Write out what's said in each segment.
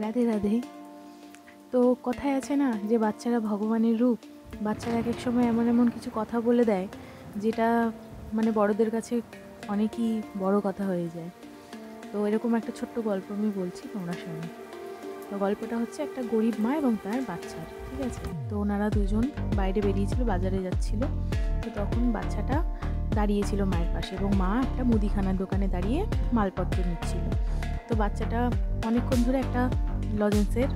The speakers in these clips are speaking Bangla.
রাধে রাধে। তো কথায় আছে না যে বাচ্চারা ভগবানের রূপ। বাচ্চারা এক এক সময় এমন এমন কিছু কথা বলে দেয় যেটা মানে বড়দের কাছে অনেকই বড় কথা হয়ে যায়। তো এরকম একটা ছোট্ট গল্প আমি বলছি, তোমরা শোনো। তো গল্পটা হচ্ছে একটা গরিব মা এবং তার বাচ্চার, ঠিক আছে? তো ওনারা দুজন বাইরে বেরিয়েছিল, বাজারে যাচ্ছিল। তো তখন বাচ্চাটা দাঁড়িয়েছিল মায়ের পাশে এবং মা একটা মুদিখানার দোকানে দাঁড়িয়ে মালপত্র নিচ্ছিল। তো বাচ্চাটা অনেকক্ষণ ধরে একটা লজেন্সের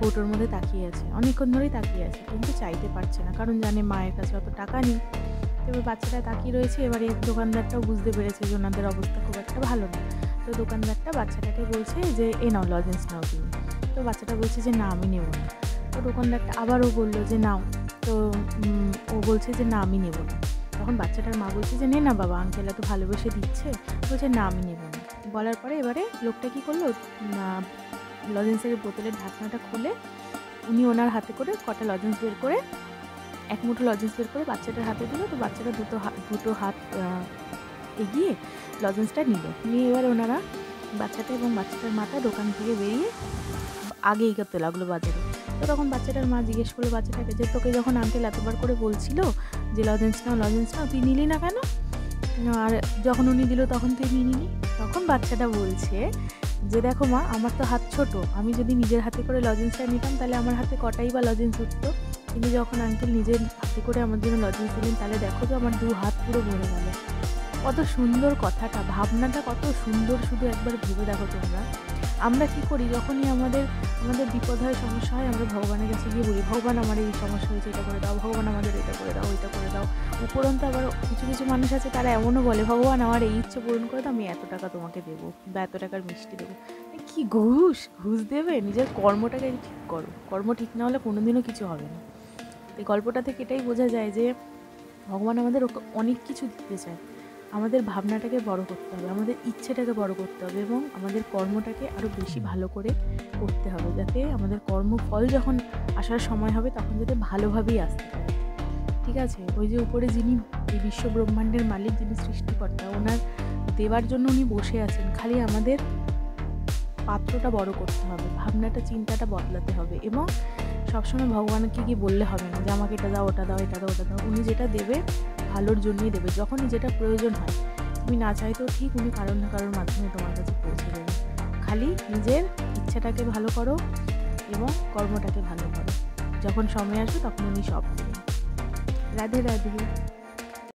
কৌটোর মধ্যে তাকিয়ে আছে, অনেকক্ষণ ধরেই তাকিয়ে আছে, কিন্তু চাইতে পারছে না, কারণ জানে মায়ের কাছে অত টাকা নেই। এবার বাচ্চাটা তাকিয়ে রয়েছে। এবারে দোকানদারটাও বুঝতে পেরেছে যে ওনাদের অবস্থা খুব একটা ভালো না। তো দোকানদারটা বাচ্চাটাকে বলছে যে এই নাও লজেন্স নাও তুমি। তো বাচ্চাটা বলছে যে না আমি নেব না। তো দোকানদারটা আবারও বললো যে নাও। তো ও বলছে যে না আমি নেব না। তখন বাচ্চাটার মা বলছে যে নে না বাবা, আঙ্কেল এত ভালোবেসে দিচ্ছে। বলছে না আমি নেব না। বলার পরে এবারে লোকটা কী করলো, লজেন্সের বোতলের ঢাকনাটা খুলে উনি ওনার হাতে করে কটা লজেন্স বের করে, এক মুঠো লজেন্স বের করে বাচ্চাটার হাতে দিল। তো বাচ্চাটা দুটো হাত এগিয়ে লজেন্সটা নিয়ে এবারে ওনারা বাচ্চাটা এবং বাচ্চাটার মাটা দোকান থেকে বেরিয়ে আগে এগোতে লাগলো বাজারে। তো তখন বাচ্চাটার মা জিজ্ঞেস করলো বাচ্চাটাকে যে তোকে যখন আঙ্কেল এতবার করে বলছিল যে লজেন্স নাও তুই নিলি না কেন? আর যখন উনি দিল তখন তুই নিয়ে নিলি। তখন বাচ্চাটা বলছে যে দেখো মা, আমার তো হাত ছোট, আমি যদি নিজের হাতে করে লজেন্সটা নিতাম তাহলে আমার হাতে কটাই বা লজেন্স উঠতো, কিন্তু যখন আঙ্কেল নিজের হাতে করে আমার জন্য লজেন্স দিলেন তাহলে দেখো তো আমার 2 হাত পুরো ভরে গেল। কত সুন্দর কথাটা, ভাবনাটা কত সুন্দর, শুধু একবার ভেবে দেখো তোমরা। আমরা কি করি, যখনই আমাদের বিপদ হয়, সমস্যা হয়, আমরা ভগবানের কাছে গিয়ে বলি ভগবান আমার এই সমস্যা হয়েছে, এটা করে দাও, ভগবান আমাদের এটা করে দাও, ওইটা করে দাও। উপরন্তু আবার কিছু কিছু মানুষ আছে তারা এমনও বলে ভগবান আমার এই ইচ্ছে পূরণ করে দাও, আমি এত টাকা তোমাকে দেবো বা এত টাকার মিষ্টি দেবো। কি ঘুষ দেবে? নিজের কর্মটাকে ঠিক করো, কর্ম ঠিক না হলে কোনোদিনও কিছু হবে না। এই গল্পটা থেকে এটাই বোঝা যায় যে ভগবান আমাদের অনেক কিছু দিতে চায়। আমাদের ভাবনাটাকে বড় করতে হবে, আমাদের ইচ্ছেটাকে বড় করতে হবে এবং আমাদের কর্মটাকে আরও বেশি ভালো করে করতে হবে, যাতে আমাদের কর্মফল যখন আসার সময় হবে তখন যাতে ভালোভাবেই আসতে পারে। ঠিক আছে? ওই যে উপরে যিনি এই বিশ্ব ব্রহ্মাণ্ডের মালিক, যিনি সৃষ্টিকর্তা, ওনার দেওয়ার জন্য উনি বসে আছেন। খালি আমাদের পাত্রটা বড় করতে হবে, ভাবনাটা চিন্তাটা বদলাতে হবে এবং সবসময় ভগবানকে গিয়ে বললে হবে না যে আমাকে এটা দাও, ওটা দাও, এটা দাও, ওটা দাও। উনি যেটা দেবে ভালোর জন্যই দেবে। যখনই যেটা প্রয়োজন হয়, তুমি না চাইতেও ঠিক উনি কারোর না কারোর মাধ্যমে তোমার কাছে পৌঁছে দেবে। খালি নিজের ইচ্ছাটাকে ভালো করো এবং কর্মটাকে ভালো করো। যখন সময় আসবে তখন উনি সব দেবেন। রাধে রাধে।